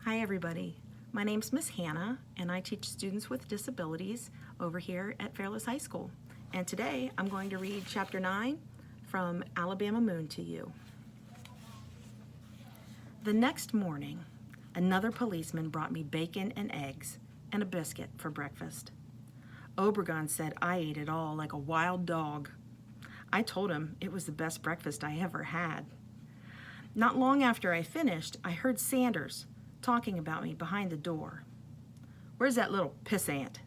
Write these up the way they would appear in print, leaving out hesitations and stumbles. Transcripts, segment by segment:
Hi everybody, my name's Miss Hanna and I teach students with disabilities over here at Fairless High School. And today I'm going to read Chapter 9 from Alabama Moon to you. The next morning, another policeman brought me bacon and eggs and a biscuit for breakfast. Obregon said I ate it all like a wild dog. I told him it was the best breakfast I ever had. Not long after I finished, I heard Sanders talking about me behind the door. "Where's that little pissant?"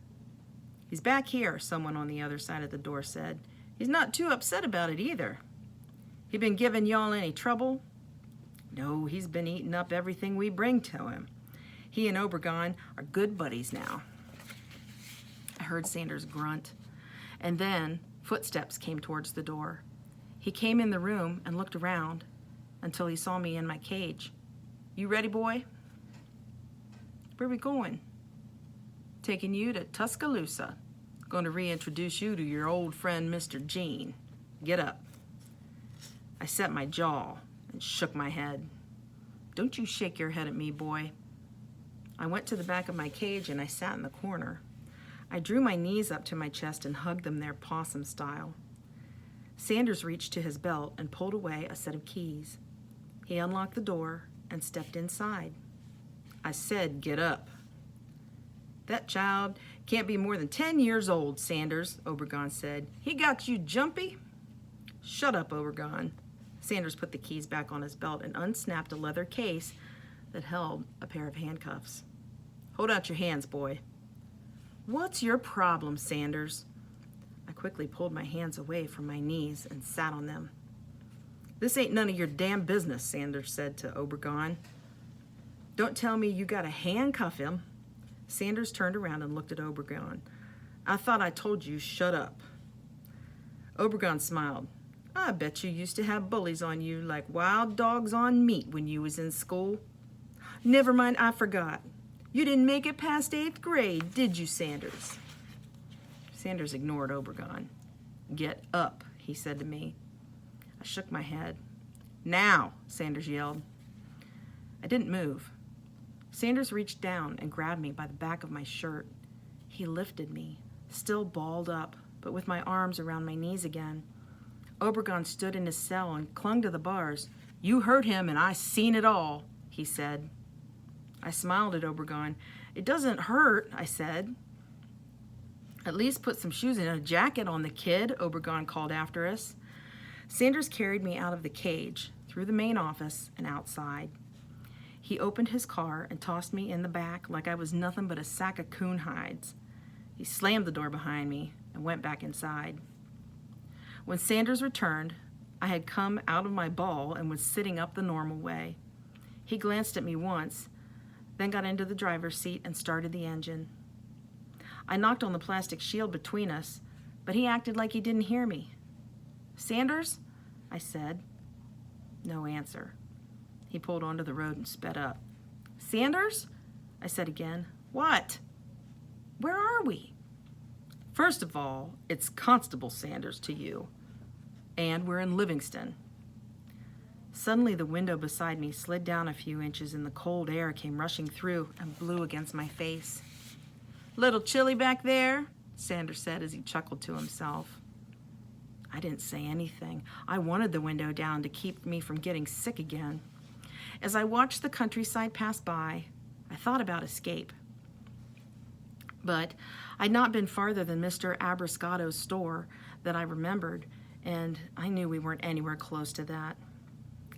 "He's back here," someone on the other side of the door said. "He's not too upset about it either." "He been giving y'all any trouble?" "No, he's been eating up everything we bring to him. He and Obregon are good buddies now." I heard Sanders grunt, and then footsteps came towards the door. He came in the room and looked around until he saw me in my cage. "You ready, boy?" "Where are we going?" "Taking you to Tuscaloosa. Going to reintroduce you to your old friend, Mr. Gene. Get up." I set my jaw and shook my head. "Don't you shake your head at me, boy." I went to the back of my cage and I sat in the corner. I drew my knees up to my chest and hugged them there possum style. Sanders reached to his belt and pulled away a set of keys. He unlocked the door and stepped inside. I said, "Get up." "That child can't be more than 10 years old, Sanders," Obregon said. "He got you jumpy." "Shut up, Obregon." Sanders put the keys back on his belt and unsnapped a leather case that held a pair of handcuffs. "Hold out your hands, boy." "What's your problem, Sanders?" I quickly pulled my hands away from my knees and sat on them. "This ain't none of your damn business," Sanders said to Obregon. "Don't tell me you gotta handcuff him." Sanders turned around and looked at Obregon. "I thought I told you shut up." Obregon smiled. "I bet you used to have bullies on you like wild dogs on meat when you was in school." "Never mind, I forgot. You didn't make it past 8th grade, did you, Sanders?" Sanders ignored Obregon. "Get up," he said to me. I shook my head. "Now," Sanders yelled. I didn't move. Sanders reached down and grabbed me by the back of my shirt. He lifted me, still balled up, but with my arms around my knees again. Obregon stood in his cell and clung to the bars. "You hurt him and I seen it all," he said. I smiled at Obregon. "It doesn't hurt," I said. "At least put some shoes and a jacket on the kid," Obregon called after us. Sanders carried me out of the cage, through the main office, and outside. He opened his car and tossed me in the back like I was nothing but a sack of coon hides. He slammed the door behind me and went back inside. When Sanders returned, I had come out of my ball and was sitting up the normal way. He glanced at me once, then got into the driver's seat and started the engine. I knocked on the plastic shield between us, but he acted like he didn't hear me. "Sanders?" I said. No answer. He pulled onto the road and sped up. "Sanders?" I said again. "What?" "Where are we?" "First of all, it's Constable Sanders to you. And we're in Livingston." Suddenly the window beside me slid down a few inches and the cold air came rushing through and blew against my face. "Little chilly back there?" Sanders said as he chuckled to himself. I didn't say anything. I wanted the window down to keep me from getting sick again. As I watched the countryside pass by, I thought about escape. But I'd not been farther than Mr. Abrascado's store that I remembered, and I knew we weren't anywhere close to that.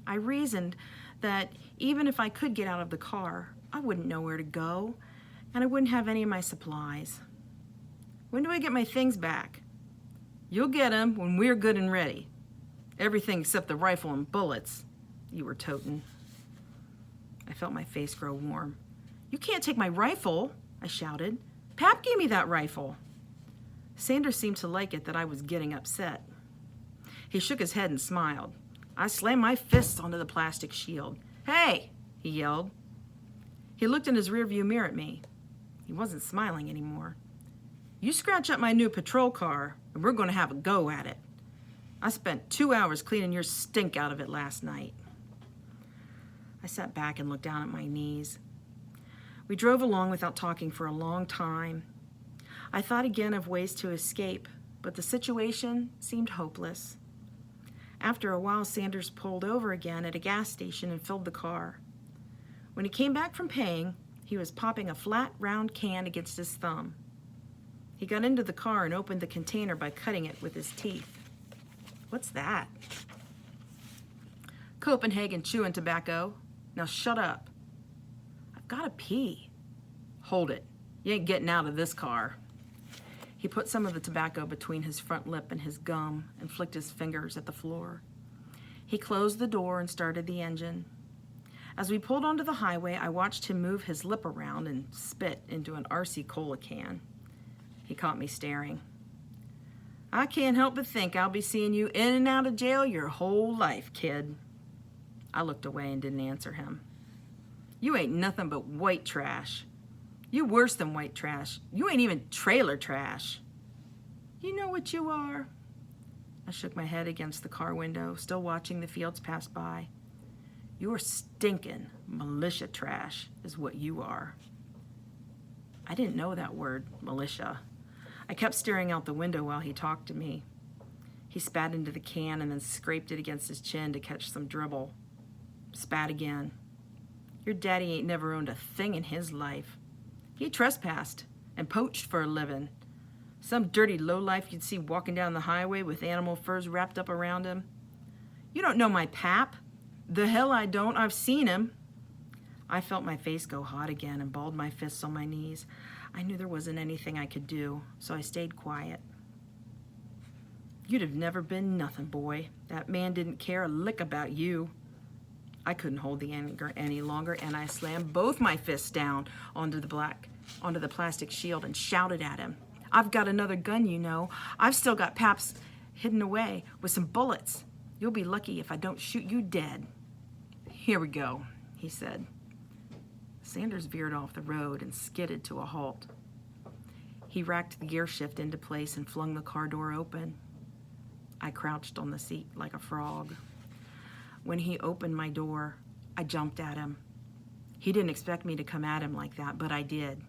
I reasoned that even if I could get out of the car, I wouldn't know where to go, and I wouldn't have any of my supplies. "When do I get my things back?" "You'll get 'em when we're good and ready. Everything except the rifle and bullets you were toting." I felt my face grow warm. "You can't take my rifle," I shouted. "Pap gave me that rifle." Sanders seemed to like it that I was getting upset. He shook his head and smiled. I slammed my fists onto the plastic shield. "Hey!" he yelled. He looked in his rearview mirror at me. He wasn't smiling anymore. "You scratch up my new patrol car, and we're going to have a go at it. I spent 2 hours cleaning your stink out of it last night." I sat back and looked down at my knees. We drove along without talking for a long time. I thought again of ways to escape, but the situation seemed hopeless. After a while, Sanders pulled over again at a gas station and filled the car. When he came back from paying, he was popping a flat, round can against his thumb. He got into the car and opened the container by cutting it with his teeth. What's that? Copenhagen chewing tobacco. Now shut up. I've got to pee. Hold it. You ain't getting out of this car. He put some of the tobacco between his front lip and his gum and flicked his fingers at the floor. He closed the door and started the engine. As we pulled onto the highway, I watched him move his lip around and spit into an RC Cola can. He caught me staring. I can't help but think I'll be seeing you in and out of jail your whole life, kid. I looked away and didn't answer him. You ain't nothing but white trash. You worse than white trash. You ain't even trailer trash. You know what you are? I shook my head against the car window, still watching the fields pass by. You're stinking militia trash is what you are. I didn't know that word, militia. I kept staring out the window while he talked to me. He spat into the can and then scraped it against his chin to catch some dribble. Spat again. Your daddy ain't never owned a thing in his life. He trespassed and poached for a living. Some dirty lowlife you'd see walking down the highway with animal furs wrapped up around him. You don't know my pap. The hell I don't. I've seen him. I felt my face go hot again and balled my fists on my knees. I knew there wasn't anything I could do, so I stayed quiet. You'd have never been nothing, boy. That man didn't care a lick about you. I couldn't hold the anger any longer, and I slammed both my fists down onto the plastic shield and shouted at him. I've got another gun, you know. I've still got Paps hidden away with some bullets. You'll be lucky if I don't shoot you dead. Here we go, he said. Sanders veered off the road and skidded to a halt. He racked the gear shift into place and flung the car door open. I crouched on the seat like a frog. When he opened my door, I jumped at him. He didn't expect me to come at him like that, but I did.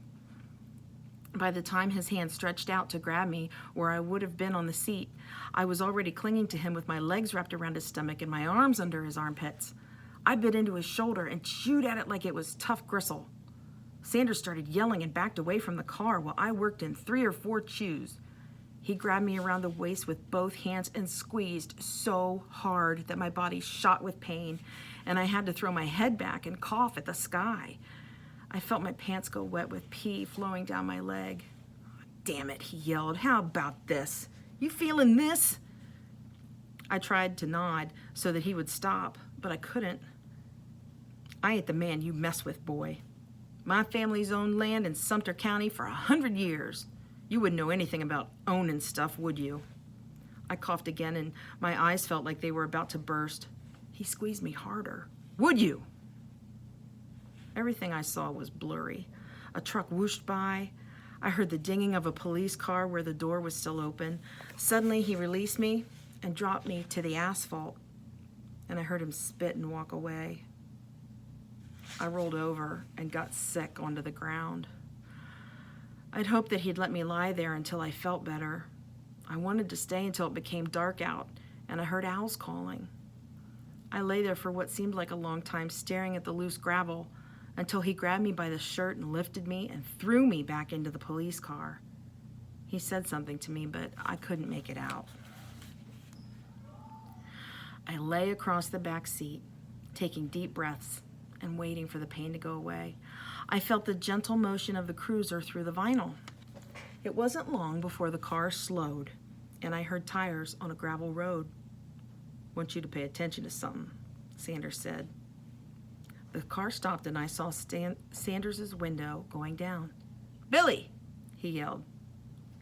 By the time his hand stretched out to grab me where I would have been on the seat, I was already clinging to him with my legs wrapped around his stomach and my arms under his armpits. I bit into his shoulder and chewed at it like it was tough gristle. Sanders started yelling and backed away from the car while I worked in 3 or 4 chews. He grabbed me around the waist with both hands and squeezed so hard that my body shot with pain, and I had to throw my head back and cough at the sky. I felt my pants go wet with pee flowing down my leg. Damn it, he yelled. How about this? You feeling this? I tried to nod so that he would stop, but I couldn't. I ain't the man you mess with, boy. My family's owned land in Sumter County for 100 years. You wouldn't know anything about owning stuff, would you? I coughed again, and my eyes felt like they were about to burst. He squeezed me harder. Would you? Everything I saw was blurry. A truck whooshed by. I heard the dinging of a police car where the door was still open. Suddenly, he released me and dropped me to the asphalt, and I heard him spit and walk away. I rolled over and got sick onto the ground. I'd hoped that he'd let me lie there until I felt better. I wanted to stay until it became dark out, and I heard owls calling. I lay there for what seemed like a long time, staring at the loose gravel, until he grabbed me by the shirt and lifted me and threw me back into the police car. He said something to me, but I couldn't make it out. I lay across the back seat, taking deep breaths and waiting for the pain to go away. I felt the gentle motion of the cruiser through the vinyl. It wasn't long before the car slowed, and I heard tires on a gravel road. Want you to pay attention to something, Sanders said. The car stopped, and I saw Sanders' window going down. Billy, he yelled.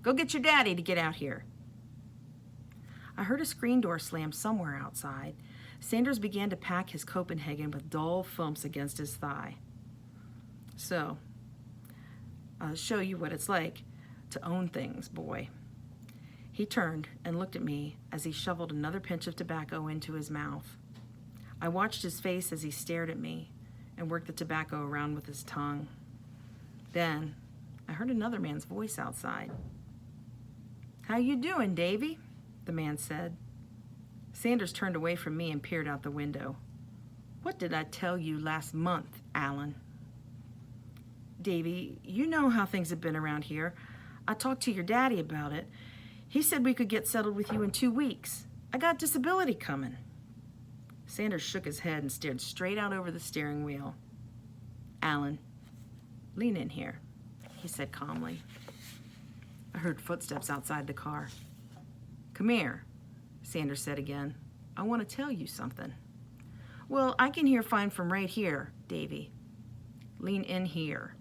Go get your daddy to get out here. I heard a screen door slam somewhere outside. Sanders began to pack his Copenhagen with dull thumps against his thigh. So, I'll show you what it's like to own things, boy. He turned and looked at me as he shoveled another pinch of tobacco into his mouth. I watched his face as he stared at me and worked the tobacco around with his tongue. Then I heard another man's voice outside. "How you doing, Davy?" the man said. Sanders turned away from me and peered out the window. "What did I tell you last month, Alan?" "Davy, you know how things have been around here. I talked to your daddy about it. He said we could get settled with you in 2 weeks. I got disability coming." Sanders shook his head and stared straight out over the steering wheel. "Alan, lean in here," he said calmly. I heard footsteps outside the car. "Come here," Sanders said again. "I want to tell you something." "Well, I can hear fine from right here, Davy." "Lean in here.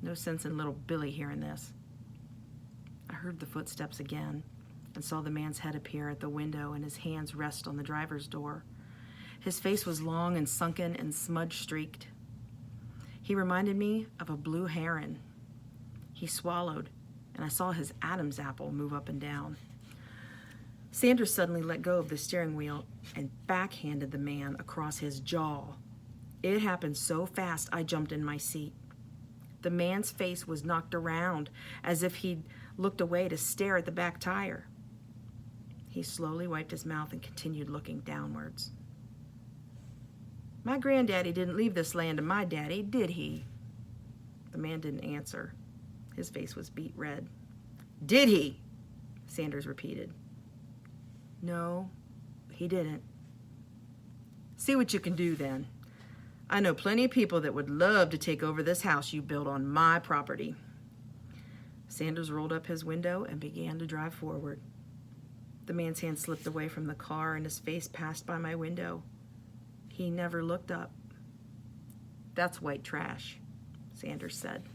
No sense in little Billy hearing this." I heard the footsteps again and saw the man's head appear at the window and his hands rest on the driver's door. His face was long and sunken and smudge-streaked. He reminded me of a blue heron. He swallowed, and I saw his Adam's apple move up and down. Sanders suddenly let go of the steering wheel and backhanded the man across his jaw. It happened so fast I jumped in my seat. The man's face was knocked around as if he'd looked away to stare at the back tire. He slowly wiped his mouth and continued looking downwards. "My granddaddy didn't leave this land to my daddy, did he?" The man didn't answer. His face was beet red. "Did he?" Sanders repeated. "No, he didn't." "See what you can do then. I know plenty of people that would love to take over this house you built on my property." Sanders rolled up his window and began to drive forward. The man's hand slipped away from the car and his face passed by my window. He never looked up. "That's white trash," Sanders said.